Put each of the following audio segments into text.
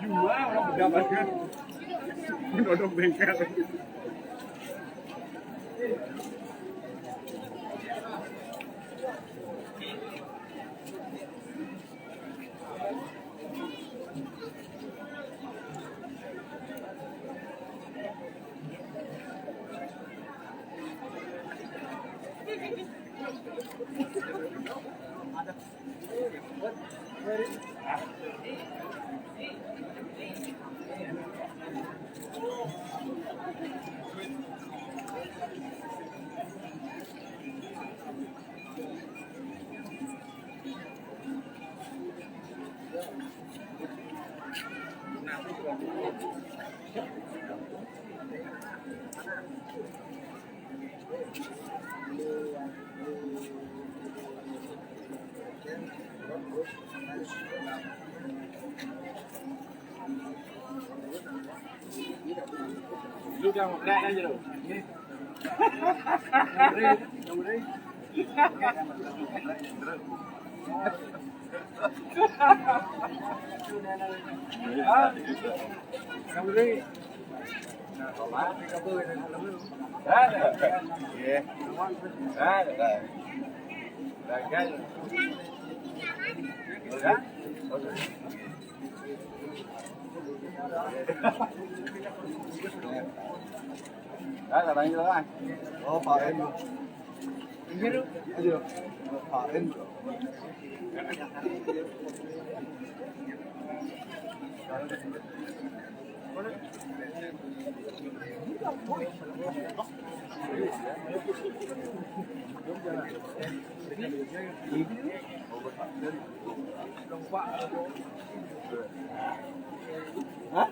Jumlah orang mendapatkan menodong bengkel. Ada. Lu đang một đại aja loh. Đó là bao nhiêu đó anh? Pak em. Ayo. Pak em. Hah?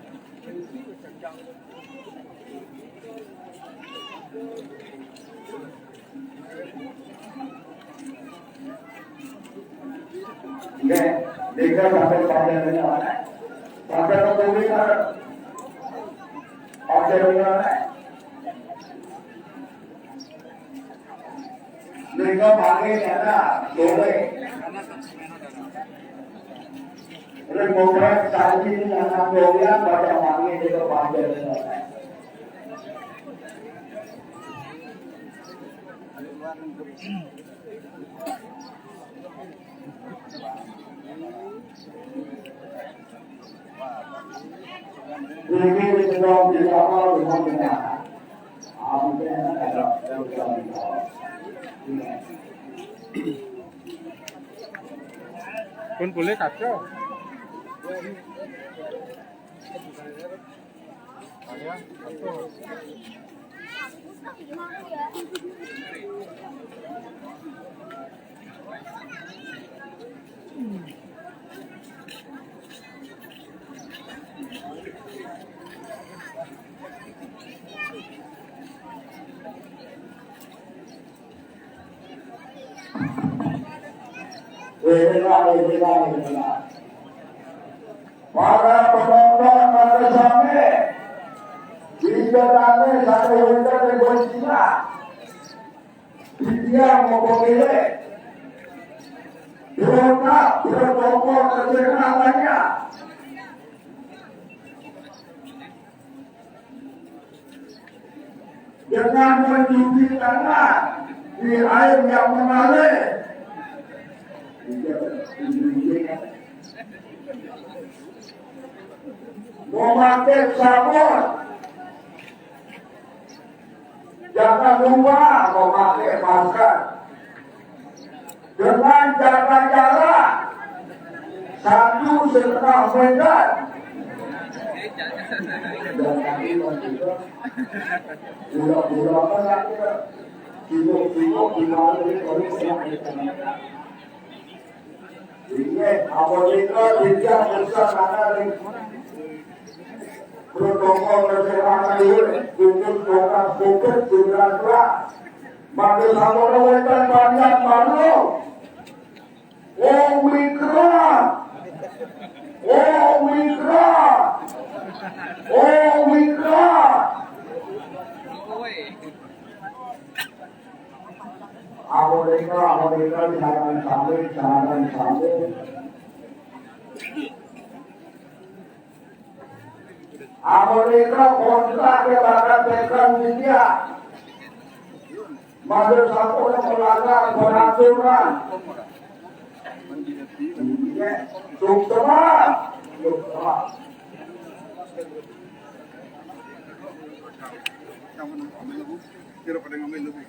Oke, tiga sampai panjang ini mana? Sampai ketemu mana? Panjang ini mana? Tiga pagi ada sore. Remote saat ini yang namanya pada pagi tiga panjang ini mana? Ini sedang dilakukan dengan benar. Pun boleh kacau. Para penonton pada sampai jika tanya satu winter negosiasi dia mau memilih berapa protokol kesehatannya dengan mencuci tangan di air yang mengalir. Memakai sabun, jangan lupa memakai masker. Dengan jaga jarak 1,5 meter. Apabila tidak bersama protokol kesehatan untuk dokter COVID-19, maka sama wetan banyak baru Omikron, Omikron, Omikron. Amerika jangan sampai. Amerika kontrak kepada pegang India. Maka satu melanggar peraturan. Sukma. Quiero pada ngambil lebih.